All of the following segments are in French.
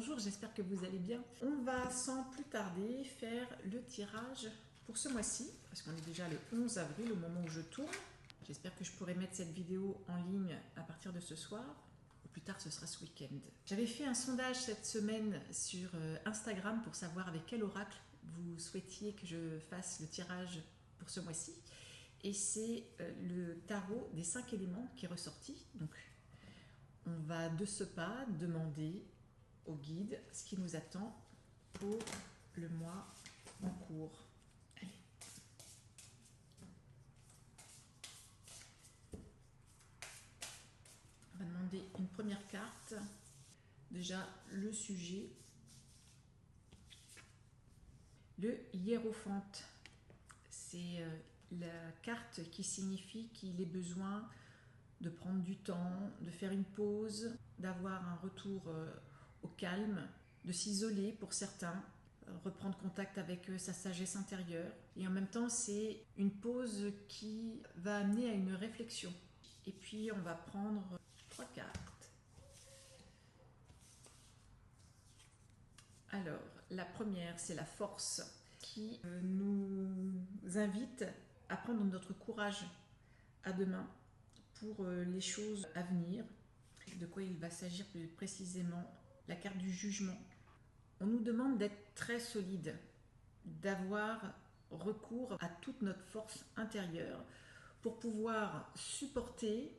Bonjour, j'espère que vous allez bien. On va sans plus tarder faire le tirage pour ce mois-ci, parce qu'on est déjà le 11 avril au moment où je tourne. J'espère que je pourrai mettre cette vidéo en ligne à partir de ce soir, ou plus tard ce sera ce week-end. J'avais fait un sondage cette semaine sur Instagram pour savoir avec quel oracle vous souhaitiez que je fasse le tirage pour ce mois-ci. Et c'est le tarot des 5 éléments qui est ressorti. Donc on va de ce pas demander au guide ce qui nous attend pour le mois en cours. Allez. On va demander une première carte. Déjà le sujet. Le hiérophante. C'est la carte qui signifie qu'il est besoin de prendre du temps, de faire une pause, d'avoir un retour au calme, de s'isoler pour certains, reprendre contact avec sa sagesse intérieure. Et en même temps, c'est une pause qui va amener à une réflexion. Et puis, on va prendre 3 cartes. Alors, la première, c'est la force qui nous invite à prendre notre courage à deux mains pour les choses à venir. De quoi il va s'agir plus précisément? La carte du jugement. On nous demande d'être très solide, d'avoir recours à toute notre force intérieure pour pouvoir supporter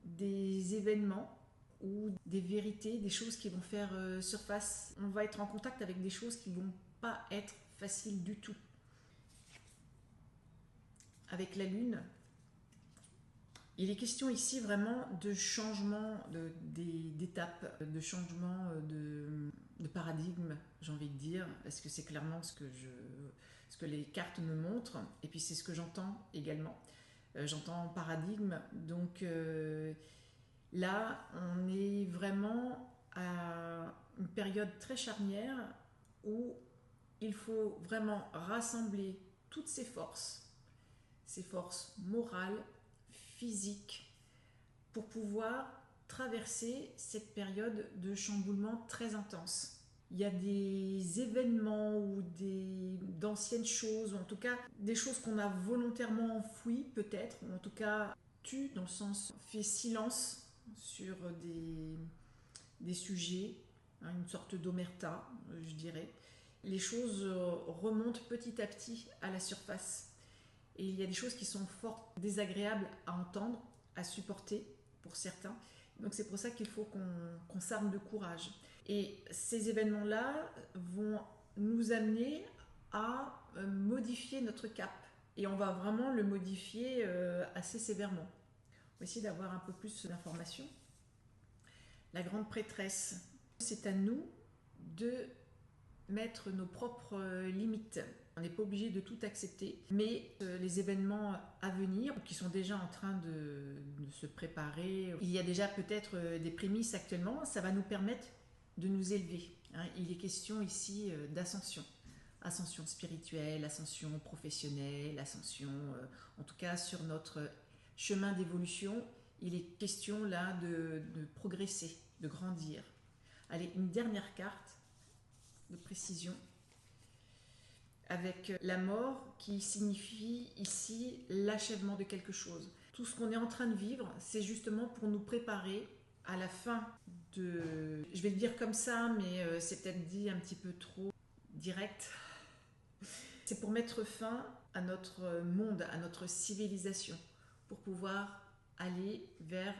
des événements ou des vérités, des choses qui vont faire surface. On va être en contact avec des choses qui ne vont pas être faciles du tout. Avec la lune, il est question ici vraiment de changement d'étape, de changement de paradigme, j'ai envie de dire, parce que c'est clairement ce que les cartes me montrent, et puis c'est ce que j'entends également. J'entends paradigme, donc là on est vraiment à une période très charnière où il faut vraiment rassembler toutes ses forces morales, physique, pour pouvoir traverser cette période de chamboulement très intense. Il y a des événements ou d'anciennes choses, ou en tout cas des choses qu'on a volontairement enfouies peut-être, ou en tout cas tues, dans le sens fait silence sur des sujets, hein, une sorte d'omerta, je dirais. Les choses remontent petit à petit à la surface. Et il y a des choses qui sont fort désagréables à entendre, à supporter pour certains. Donc c'est pour ça qu'il faut qu'on s'arme de courage. Et ces événements-là vont nous amener à modifier notre cap. Et on va vraiment le modifier assez sévèrement. On va essayer d'avoir un peu plus d'informations. La grande prêtresse, c'est à nous de mettre nos propres limites. On n'est pas obligé de tout accepter, mais les événements à venir, qui sont déjà en train de se préparer, il y a déjà peut-être des prémices actuellement, ça va nous permettre de nous élever. Il est question ici d'ascension. Ascension spirituelle, ascension professionnelle, ascension, en tout cas sur notre chemin d'évolution, il est question là de progresser, de grandir. Allez, une dernière carte de précision avec la mort qui signifie ici l'achèvement de quelque chose. Tout ce qu'on est en train de vivre, c'est justement pour nous préparer à la fin de... Je vais le dire comme ça, mais c'est peut-être dit un petit peu trop direct. C'est pour mettre fin à notre monde, à notre civilisation, pour pouvoir aller vers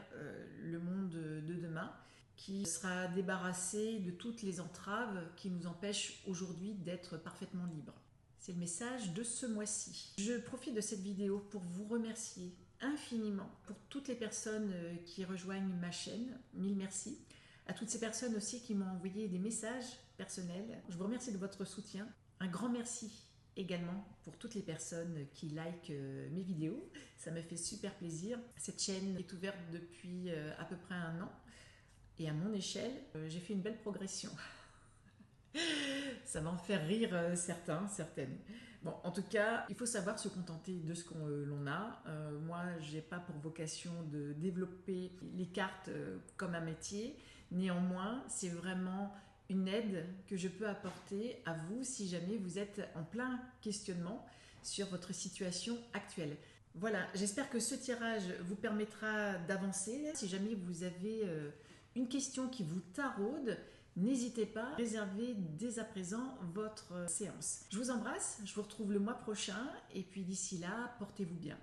le monde de demain, qui sera débarrassé de toutes les entraves qui nous empêchent aujourd'hui d'être parfaitement libres. C'est le message de ce mois-ci. Je profite de cette vidéo pour vous remercier infiniment pour toutes les personnes qui rejoignent ma chaîne. Mille merci. À toutes ces personnes aussi qui m'ont envoyé des messages personnels. Je vous remercie de votre soutien. Un grand merci également pour toutes les personnes qui likent mes vidéos. Ça me fait super plaisir. Cette chaîne est ouverte depuis à peu près 1 an. Et à mon échelle, j'ai fait une belle progression. Ça va en faire rire certains, certaines. Bon, en tout cas, il faut savoir se contenter de ce qu'on l'on a. Moi, je n'ai pas pour vocation de développer les cartes comme un métier. Néanmoins, c'est vraiment une aide que je peux apporter à vous si jamais vous êtes en plein questionnement sur votre situation actuelle. Voilà, j'espère que ce tirage vous permettra d'avancer. Si jamais vous avez une question qui vous taraude, n'hésitez pas à réserver dès à présent votre séance. Je vous embrasse, je vous retrouve le mois prochain et puis d'ici là, portez-vous bien.